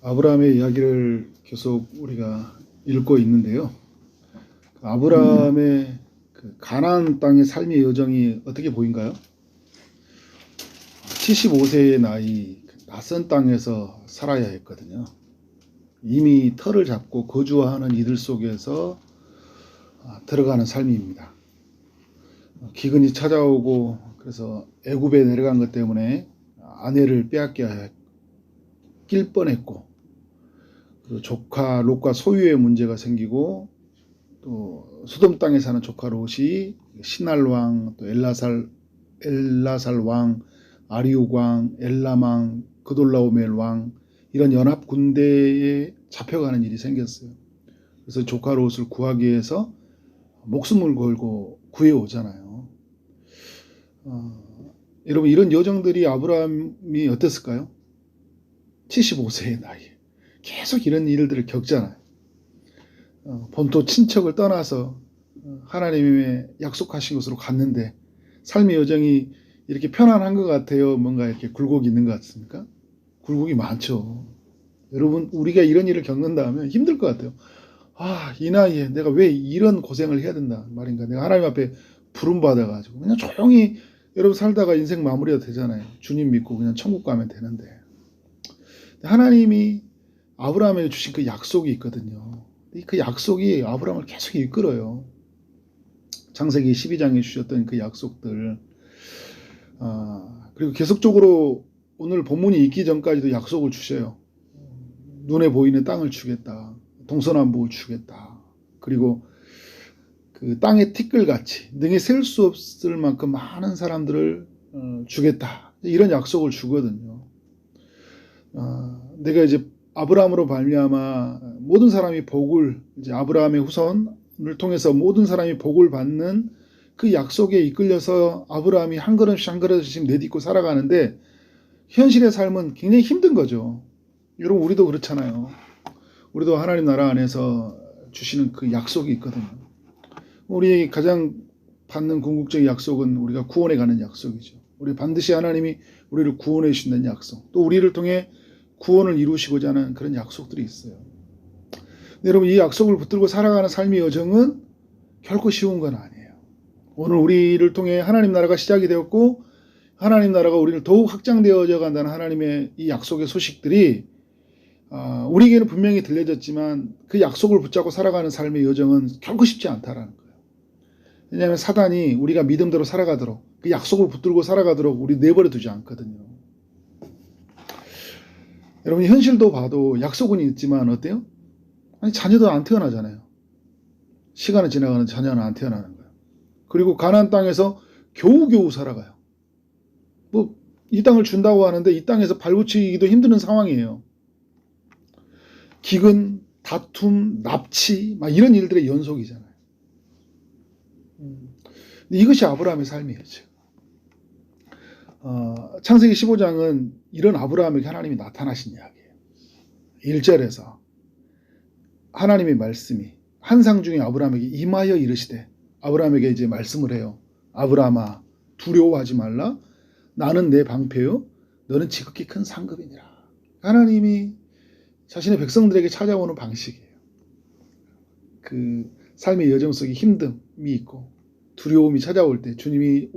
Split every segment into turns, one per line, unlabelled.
아브라함의 이야기를 계속 우리가 읽고 있는데요. 아브라함의 그 가나안 땅의 삶의 여정이 어떻게 보인가요? 75세의 나이, 낯선 땅에서 살아야 했거든요. 이미 터를 잡고 거주하는 이들 속에서 들어가는 삶입니다. 기근이 찾아오고 그래서 애굽에 내려간 것 때문에 아내를 빼앗겨 낄 뻔했고, 그 조카 롯과 소유의 문제가 생기고, 또 소돔 땅에 사는 조카 롯이 시날 왕, 또 엘라살 왕, 아리욱 왕, 엘람 왕, 그돌라오멜 왕, 이런 연합 군대에 잡혀가는 일이 생겼어요. 그래서 조카 롯을 구하기 위해서 목숨을 걸고 구해오잖아요. 여러분, 이런 여정들이 아브라함이 어땠을까요? 75세의 나이에 계속 이런 일들을 겪잖아요. 본토 친척을 떠나서 하나님의 약속하신 곳으로 갔는데 삶의 여정이 이렇게 편안한 것 같아요? 뭔가 이렇게 굴곡이 있는 것 같습니까? 굴곡이 많죠. 여러분, 우리가 이런 일을 겪는다면 힘들 것 같아요. 이 나이에 내가 왜 이런 고생을 해야 된다 말인가. 내가 하나님 앞에 부름받아가지고 그냥 조용히 여러분 살다가 인생 마무리가 되잖아요. 주님 믿고 그냥 천국 가면 되는데, 하나님이 아브라함에게 주신 그 약속이 있거든요. 그 약속이 아브라함을 계속 이끌어요. 창세기 12장에 주셨던 그 약속들, 그리고 계속적으로 오늘 본문이 있기 전까지도 약속을 주셔요. 눈에 보이는 땅을 주겠다, 동서남북을 주겠다, 그리고 그 땅의 티끌같이 능히 셀 수 없을 만큼 많은 사람들을 주겠다, 이런 약속을 주거든요. 내가 이제 아브라함으로 말미암아 모든 사람이 복을, 이제 아브라함의 후손을 통해서 모든 사람이 복을 받는 그 약속에 이끌려서 아브라함이 한 걸음씩 한 걸음씩 내딛고 살아가는데, 현실의 삶은 굉장히 힘든 거죠. 여러분, 우리도 그렇잖아요. 우리도 하나님 나라 안에서 주시는 그 약속이 있거든요. 우리 가장 받는 궁극적인 약속은 우리가 구원에 가는 약속이죠. 우리 반드시 하나님이 우리를 구원해 주신다는 약속, 또 우리를 통해 구원을 이루시고자 하는 그런 약속들이 있어요. 여러분, 이 약속을 붙들고 살아가는 삶의 여정은 결코 쉬운 건 아니에요. 오늘 우리를 통해 하나님 나라가 시작이 되었고, 하나님 나라가 우리를 더욱 확장되어져 간다는 하나님의 이 약속의 소식들이 우리에게는 분명히 들려졌지만, 그 약속을 붙잡고 살아가는 삶의 여정은 결코 쉽지 않다라는 거예요. 왜냐하면 사단이 우리가 믿음대로 살아가도록, 그 약속을 붙들고 살아가도록 우리 내버려 두지 않거든요. 여러분, 현실도 봐도 약속은 있지만 어때요? 자녀도 안 태어나잖아요. 시간이 지나가는 자녀는 안 태어나는 거예요. 그리고 가나안 땅에서 겨우겨우 살아가요. 이 땅을 준다고 하는데 이 땅에서 발붙이기도 힘든 상황이에요. 기근, 다툼, 납치, 막 이런 일들의 연속이잖아요. 이것이 아브라함의 삶이었죠. 창세기 15장은 이런 아브라함에게 하나님이 나타나신 이야기예요. 1절에서 하나님의 말씀이 환상 중에 아브라함에게 임하여 이르시되, 아브라함에게 이제 말씀을 해요. 아브라함아, 두려워하지 말라. 나는 내 방패요, 너는 지극히 큰 상급이니라. 하나님이 자신의 백성들에게 찾아오는 방식이에요. 그 삶의 여정 속에 힘듦이 있고 두려움이 찾아올 때 주님이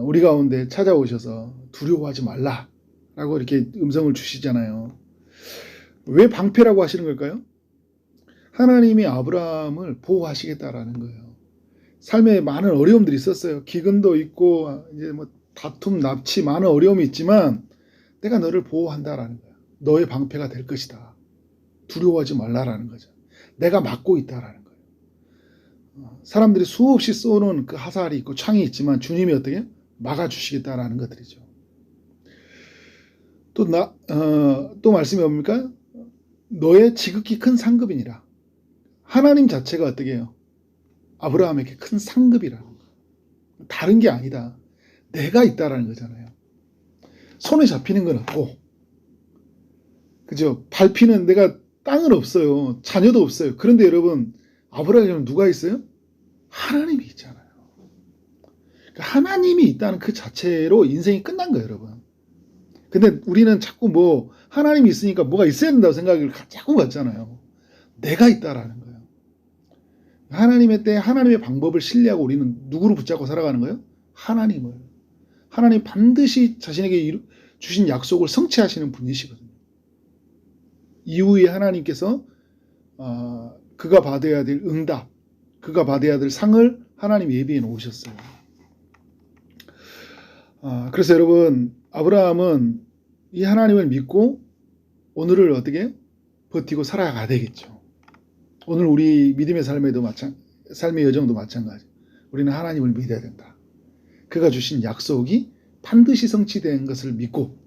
우리 가운데 찾아오셔서 두려워하지 말라라고 이렇게 음성을 주시잖아요. 왜 방패라고 하시는 걸까요? 하나님이 아브라함을 보호하시겠다라는 거예요. 삶에 많은 어려움들이 있었어요. 기근도 있고 이제 다툼, 납치, 많은 어려움이 있지만 내가 너를 보호한다라는 거예요. 너의 방패가 될 것이다. 두려워하지 말라라는 거죠. 내가 막고 있다라는 거예요. 사람들이 수없이 쏘는 그 화살이 있고 창이 있지만 주님이 어떻게 막아주시겠다라는 것들이죠. 또 말씀이 뭡니까? 너의 지극히 큰 상급이니라. 하나님 자체가 어떻게 해요? 아브라함에게 큰 상급이라는 거예요. 다른 게 아니다. 내가 있다라는 거잖아요. 손에 잡히는 건 없고, 그죠? 밟히는 내가 땅은 없어요. 자녀도 없어요. 그런데 여러분, 아브라함에게는 누가 있어요? 하나님이 있잖아요. 그러니까 하나님이 있다는 그 자체로 인생이 끝난 거예요, 여러분. 근데 우리는 자꾸 뭐 하나님이 있으니까 뭐가 있어야 된다고 생각을 자꾸 갖잖아요. 내가 있다라는 거예요. 하나님의 때 하나님의 방법을 신뢰하고 우리는 누구를 붙잡고 살아가는 거예요? 하나님을. 하나님 반드시 자신에게 주신 약속을 성취하시는 분이시거든요. 이후에 하나님께서 그가 받아야 될 응답, 그가 받아야 될 상을 하나님 예비해 놓으셨어요. 그래서 여러분, 아브라함은 이 하나님을 믿고 오늘을 어떻게 버티고 살아가야 되겠죠. 오늘 우리 믿음의 삶의 여정도 마찬가지. 우리는 하나님을 믿어야 된다. 그가 주신 약속이 반드시 성취된 것을 믿고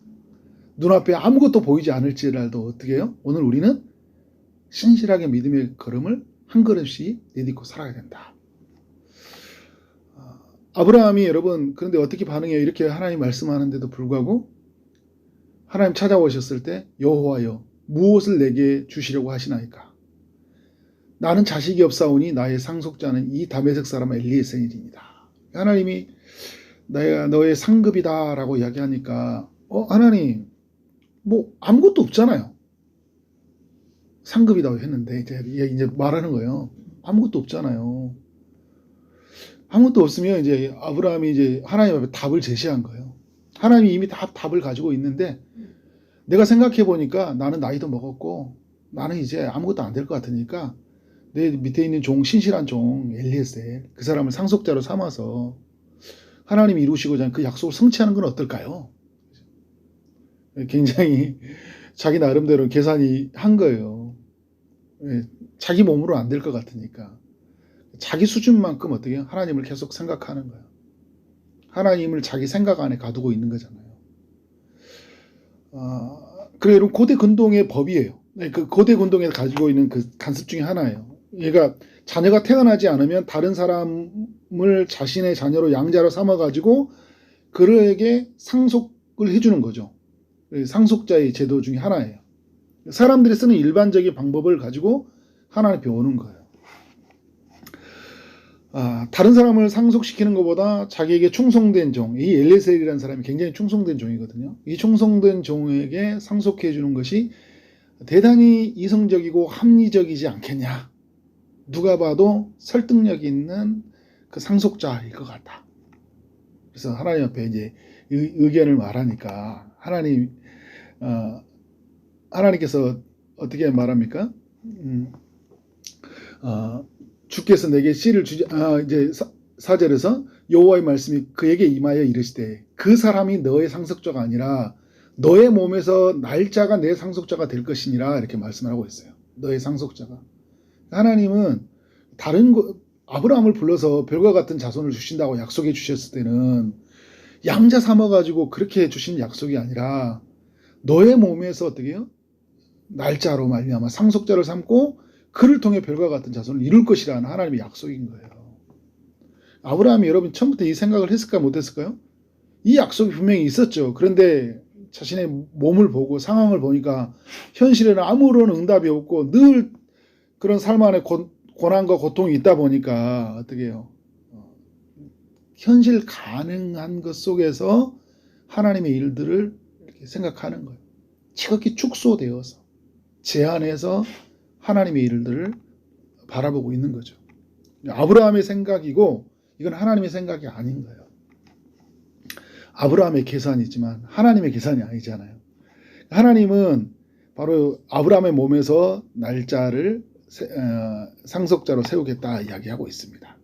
눈앞에 아무것도 보이지 않을지라도 어떻게 해요? 오늘 우리는 신실하게 믿음의 걸음을 한 걸음씩 내딛고 살아야 된다. 아브라함이 여러분 그런데 어떻게 반응해요? 이렇게 하나님 말씀하는데도 불구하고 하나님 찾아오셨을 때 여호와여 무엇을 내게 주시려고 하시나이까? 나는 자식이 없사오니 나의 상속자는 이 다메섹 사람 엘리에셀이니이다. 하나님이 내가 너의 상급이다 라고 이야기하니까 하나님 뭐 아무것도 없잖아요. 상급이라고 했는데 이제 말하는 거예요. 아무것도 없잖아요. 아무것도 없으면 이제 아브라함이 이제 하나님 앞에 답을 제시한 거예요. 하나님이 이미 답을 가지고 있는데 내가 생각해 보니까 나는 나이도 먹었고 나는 이제 아무것도 안 될 것 같으니까 내 밑에 있는 신실한 종 엘리에셀 그 사람을 상속자로 삼아서 하나님이 이루시고자 하는 그 약속을 성취하는 건 어떨까요? 굉장히 자기 나름대로 계산이 한 거예요. 자기 몸으로 안 될 것 같으니까 자기 수준만큼 어떻게 해요? 하나님을 계속 생각하는 거예요. 하나님을 자기 생각 안에 가두고 있는 거잖아요. 그래 여러분 고대 근동의 법이에요. 그 고대 근동에 가지고 있는 그 관습 중에 하나예요. 얘가 자녀가 태어나지 않으면 다른 사람을 자신의 자녀로 양자로 삼아가지고 그에게 상속을 해주는 거죠. 상속자의 제도 중에 하나예요. 사람들이 쓰는 일반적인 방법을 가지고 하나님 배우는 거예요. 다른 사람을 상속시키는 것보다 자기에게 충성된 종, 이 엘리에셀이라는 사람이 굉장히 충성된 종이거든요. 이 충성된 종에게 상속해 주는 것이 대단히 이성적이고 합리적이지 않겠냐. 누가 봐도 설득력 있는 그 상속자일 것 같다. 그래서 하나님 앞에 이제 의견을 말하니까 하나님께서 어떻게 말합니까? 주께서 내게 씨를 주지 이제 4절에서 여호와의 말씀이 그에게 임하여 이르시되 그 사람이 너의 상속자가 아니라 너의 몸에서 날짜가 내 상속자가 될 것이니라 이렇게 말씀을 하고 있어요. 너의 상속자가. 하나님은 아브라함을 불러서 별과 같은 자손을 주신다고 약속해 주셨을 때는 양자 삼아가지고 그렇게 주신 약속이 아니라 너의 몸에서 어떻게 해요? 날짜로 말미암아 상속자를 삼고 그를 통해 별과 같은 자손을 이룰 것이라는 하나님의 약속인 거예요. 아브라함이 여러분 처음부터 이 생각을 했을까 못했을까요? 이 약속이 분명히 있었죠. 그런데 자신의 몸을 보고 상황을 보니까 현실에는 아무런 응답이 없고 늘 그런 삶 안에 고난과 고통이 있다 보니까 어떻게 해요? 현실 가능한 것 속에서 하나님의 일들을 이렇게 생각하는 거예요. 지극히 축소되어서 제한해서 하나님의 일들을 바라보고 있는 거죠. 아브라함의 생각이고 이건 하나님의 생각이 아닌 거예요. 아브라함의 계산이지만 하나님의 계산이 아니잖아요. 하나님은 바로 아브라함의 몸에서 날짜를 상속자로 세우겠다 이야기하고 있습니다.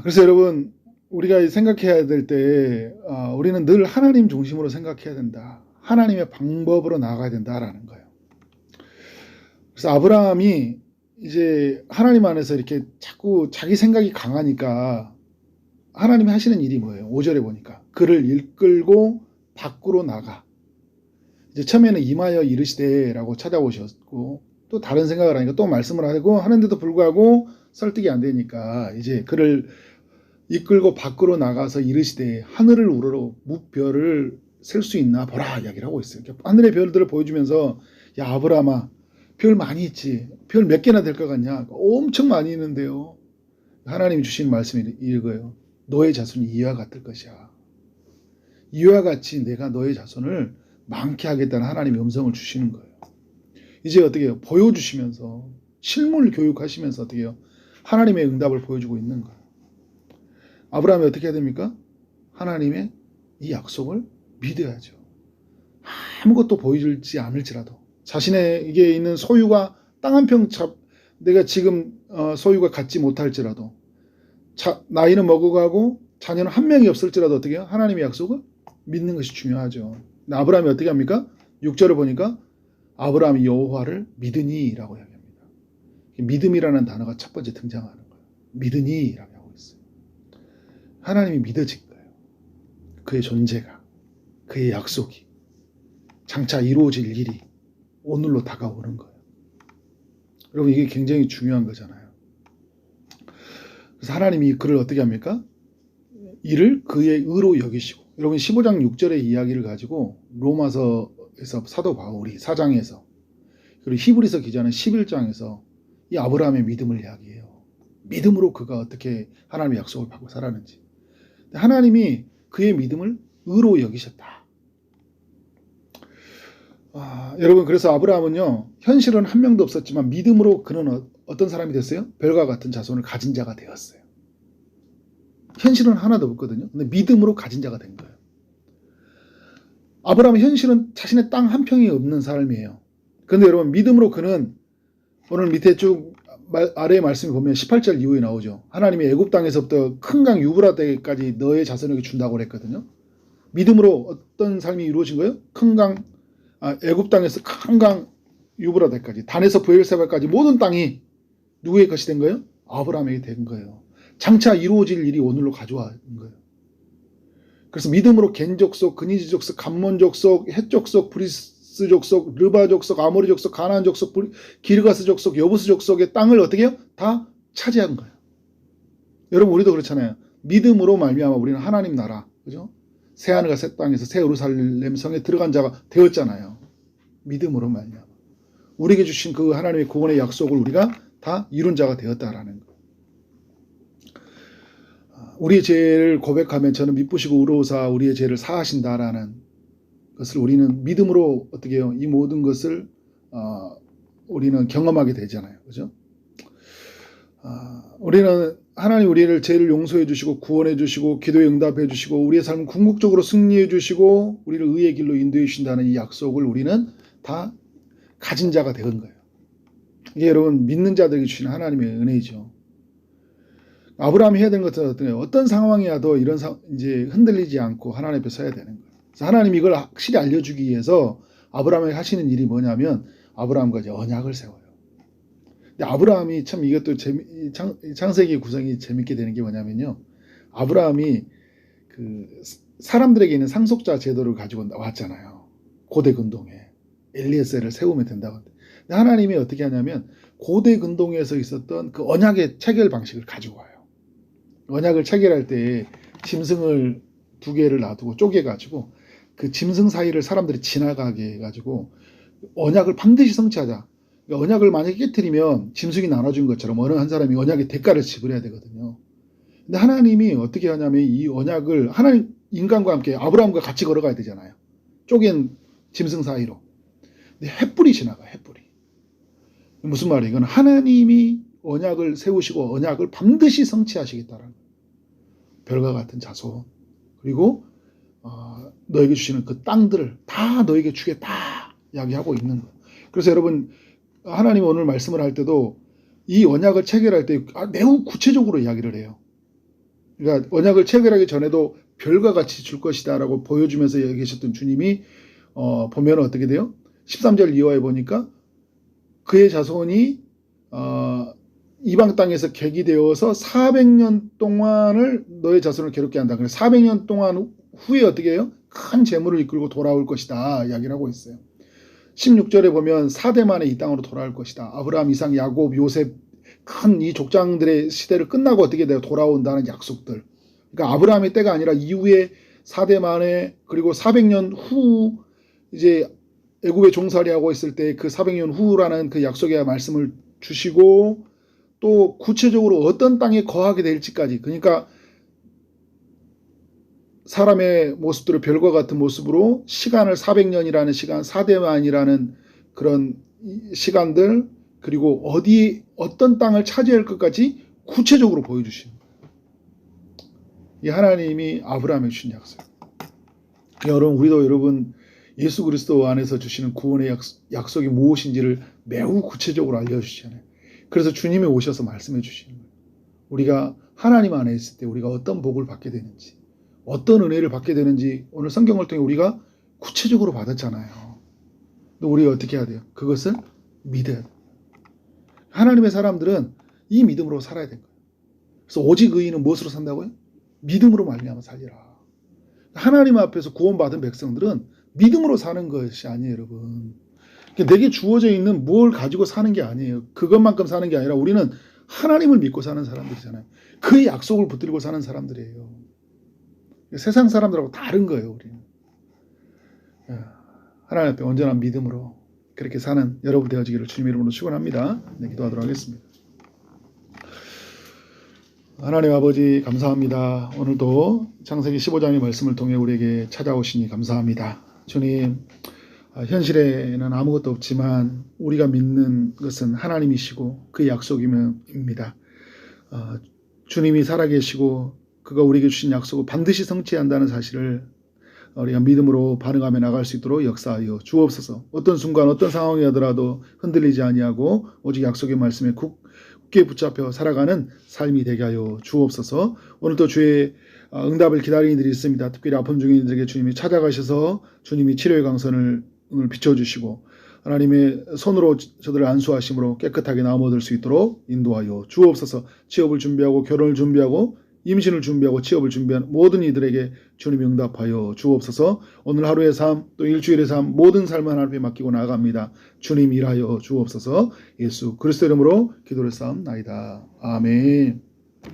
그래서 여러분 우리가 생각해야 될 때 우리는 늘 하나님 중심으로 생각해야 된다. 하나님의 방법으로 나아가야 된다라는 거예요. 그래서 아브라함이 이제 하나님 안에서 이렇게 자꾸 자기 생각이 강하니까 하나님이 하시는 일이 뭐예요? 5절에 보니까 그를 이끌고 밖으로 나가. 이제 처음에는 임하여 이르시되라고 찾아오셨고 또 다른 생각을 하니까 또 말씀을 하고 하는데도 불구하고 설득이 안 되니까 이제 그를 이끌고 밖으로 나가서 이르시되 하늘을 우러러 무별을 셀 수 있나 보라 이야기를 하고 있어요. 하늘의 별들을 보여주면서 야 아브라함아 별 많이 있지. 별 몇 개나 될 것 같냐? 엄청 많이 있는데요. 하나님이 주신 말씀이 이거예요. 너의 자손이 이와 같을 것이야. 이와 같이 내가 너의 자손을 많게 하겠다는 하나님의 음성을 주시는 거예요. 이제 어떻게 해요? 보여주시면서 실물 교육하시면서 어떻게 해요? 하나님의 응답을 보여주고 있는 거예요. 아브라함이 어떻게 해야 됩니까? 하나님의 이 약속을 믿어야죠. 아무것도 보여주지 않을지라도 자신에게 있는 소유가 땅 한 평 내가 지금 소유가 갖지 못할지라도 나이는 먹어가고 자녀는 한 명이 없을지라도 어떻게 해요? 하나님의 약속을 믿는 것이 중요하죠. 아브라함이 어떻게 합니까? 6절을 보니까 아브라함이 여호와를 믿으니 라고 이야기합니다. 믿음이라는 단어가 첫 번째 등장하는 거예요. 믿으니 라고 하고 있어요. 하나님이 믿어진 거예요. 그의 존재가, 그의 약속이 장차 이루어질 일이 오늘로 다가오는 거예요. 여러분 이게 굉장히 중요한 거잖아요. 그래서 하나님이 그를 어떻게 합니까? 이를 그의 의로 여기시고, 여러분 15장 6절의 이야기를 가지고 로마서에서 사도 바울이 4장에서, 그리고 히브리서 기자는 11장에서 이 아브라함의 믿음을 이야기해요. 믿음으로 그가 어떻게 하나님의 약속을 받고 살았는지. 하나님이 그의 믿음을 의로 여기셨다. 여러분 그래서 아브라함은요, 현실은 한 명도 없었지만 믿음으로 그는 어떤 사람이 됐어요? 별과 같은 자손을 가진 자가 되었어요. 현실은 하나도 없거든요. 근데 믿음으로 가진 자가 된 거예요. 아브라함의 현실은 자신의 땅 한 평이 없는 삶이에요. 그런데 여러분 믿음으로 그는, 오늘 밑에 쭉 아래의 말씀을 보면 18절 이후에 나오죠. 하나님이 애굽 땅에서부터 큰 강 유브라데까지 너의 자손에게 준다고 그랬거든요. 믿음으로 어떤 삶이 이루어진 거예요? 애굽 땅에서 큰 강 유브라데까지, 단에서 브엘세바까지 모든 땅이 누구의 것이 된 거예요? 아브라함에게 된 거예요. 장차 이루어질 일이 오늘로 가져온 거예요. 그래서 믿음으로 겐 족속, 그니즈 족속, 감몬 족속, 헷 족속, 브리스 족속, 르바 족속, 아모리 족속, 가나안 족속, 기르가스 족속, 여부스 족속의 땅을 어떻게 해요? 다 차지한 거예요. 여러분 우리도 그렇잖아요. 믿음으로 말미암아 우리는 하나님 나라, 그죠? 새 하늘과 새 땅에서 새 예루살렘 성에 들어간 자가 되었잖아요. 믿음으로 말미암아 우리에게 주신 그 하나님의 구원의 약속을 우리가 다 이룬 자가 되었다라는 거. 우리의 죄를 고백하면 저는 미쁘시고 의로우사 우리의 죄를 사하신다라는 것을 우리는 믿음으로 어떻게 해요? 이 모든 것을 우리는 경험하게 되잖아요. 그죠? 우리는 하나님 우리를 죄를 용서해 주시고 구원해 주시고 기도에 응답해 주시고 우리의 삶을 궁극적으로 승리해 주시고 우리를 의의 길로 인도해 주신다는 이 약속을 우리는 다 가진 자가 된 거예요. 이게 여러분 믿는 자들에게 주시는 하나님의 은혜이죠. 아브라함이 해야 되는 것은 어떤 상황이라도 이런 이제 흔들리지 않고 하나님 앞에 서야 되는 거예요. 그래서 하나님 이걸 확실히 알려주기 위해서 아브라함에게 하시는 일이 뭐냐면 아브라함과 이제 언약을 세워요. 근데 아브라함이 참 이것도 창세기 구성이 재밌게 되는 게 뭐냐면요. 아브라함이 그 사람들에게 있는 상속자 제도를 가지고 왔잖아요. 고대 근동에 엘리에셀을 세우면 된다고. 근데 하나님이 어떻게 하냐면 고대 근동에서 있었던 그 언약의 체결 방식을 가지고 와요. 언약을 체결할 때 짐승을 2개를 놔두고 쪼개가지고 그 짐승 사이를 사람들이 지나가게 해가지고 언약을 반드시 성취하자. 그러니까 언약을 만약에 깨트리면 짐승이 나눠준 것처럼 어느 한 사람이 언약의 대가를 지불해야 되거든요. 근데 하나님이 어떻게 하냐면 이 언약을 하나님 인간과 함께 아브라함과 같이 걸어가야 되잖아요. 쪼갠 짐승 사이로. 근데 횃불이 지나가요. 횃불이. 무슨 말이에요? 이건 하나님이 언약을 세우시고 언약을 반드시 성취하시겠다라는 거예요. 별과 같은 자손 그리고 너에게 주시는 그 땅들을 다 너에게 주겠다 이야기하고 있는 거예요. 그래서 여러분 하나님 오늘 말씀을 할 때도 이 언약을 체결할 때 매우 구체적으로 이야기를 해요. 그러니까 언약을 체결하기 전에도 별과 같이 줄 것이다 라고 보여주면서 얘기하셨던 주님이 보면 어떻게 돼요? 13절 이하에 보니까 그의 자손이 이방 땅에서 객이 되어서 400년 동안을 너의 자손을 괴롭게 한다. 그래서 400년 동안 후에 어떻게 해요? 큰 재물을 이끌고 돌아올 것이다 이야기를 하고 있어요. 16절에 보면 4대 만에 이 땅으로 돌아올 것이다. 아브라함, 이삭, 야곱, 요셉 큰 이 족장들의 시대를 끝나고 어떻게 돼요? 돌아온다는 약속들. 그러니까 아브라함의 때가 아니라 이후에 4대 만에 그리고 400년 후 이제 애굽에 종살이하고 있을 때 그 400년 후라는 그 약속의 말씀을 주시고 또 구체적으로 어떤 땅에 거하게 될지까지, 그러니까 사람의 모습들을 별과 같은 모습으로 시간을 400년이라는 시간, 4대만이라는 그런 시간들, 그리고 어떤 땅을 차지할 것까지 구체적으로 보여주시는 거예요. 이 하나님이 아브라함에게 주신 약속. 여러분, 우리도 여러분 예수 그리스도 안에서 주시는 구원의 약속이 무엇인지를 매우 구체적으로 알려주시잖아요. 그래서 주님이 오셔서 말씀해 주시는 거예요. 우리가 하나님 안에 있을 때 우리가 어떤 복을 받게 되는지, 어떤 은혜를 받게 되는지 오늘 성경을 통해 우리가 구체적으로 받았잖아요. 근데 우리가 어떻게 해야 돼요? 그것을 믿어야 돼요. 하나님의 사람들은 이 믿음으로 살아야 되는 거예요. 그래서 오직 의인은 무엇으로 산다고요? 믿음으로 말미암아 살리라. 하나님 앞에서 구원받은 백성들은 믿음으로 사는 것이 아니에요, 여러분. 내게 주어져 있는 뭘 가지고 사는 게 아니에요. 그것만큼 사는 게 아니라 우리는 하나님을 믿고 사는 사람들이잖아요. 그의 약속을 붙들고 사는 사람들이에요. 세상 사람들하고 다른 거예요, 우리는. 하나님 앞에 온전한 믿음으로 그렇게 사는 여러분 되어지기를 주님 이름으로 축원합니다. 네, 기도하도록 하겠습니다. 하나님 아버지 감사합니다. 오늘도 창세기 15장의 말씀을 통해 우리에게 찾아오시니 감사합니다. 주님, 현실에는 아무것도 없지만 우리가 믿는 것은 하나님이시고 그 약속입니다. 주님이 살아계시고 그가 우리에게 주신 약속을 반드시 성취한다는 사실을 우리가 믿음으로 반응하며 나갈 수 있도록 역사하여 주옵소서. 어떤 순간 어떤 상황이 하더라도 흔들리지 아니하고 오직 약속의 말씀에 굳게 붙잡혀 살아가는 삶이 되게 하여 주옵소서. 오늘도 주의 응답을 기다리는 이들이 있습니다. 특별히 아픔 중인 이들에게 주님이 찾아가셔서 주님이 치료의 강선을 비춰주시고 하나님의 손으로 저들을 안수하심으로 깨끗하게 나음 얻을 수 있도록 인도하여 주옵소서. 취업을 준비하고 결혼을 준비하고 임신을 준비하고 취업을 준비한 모든 이들에게 주님이 응답하여 주옵소서. 오늘 하루의 삶 또 일주일의 삶 모든 삶을 하나님께 맡기고 나아갑니다. 주님 일하여 주옵소서. 예수 그리스도 이름으로 기도를 쌓옵나이다. 아멘.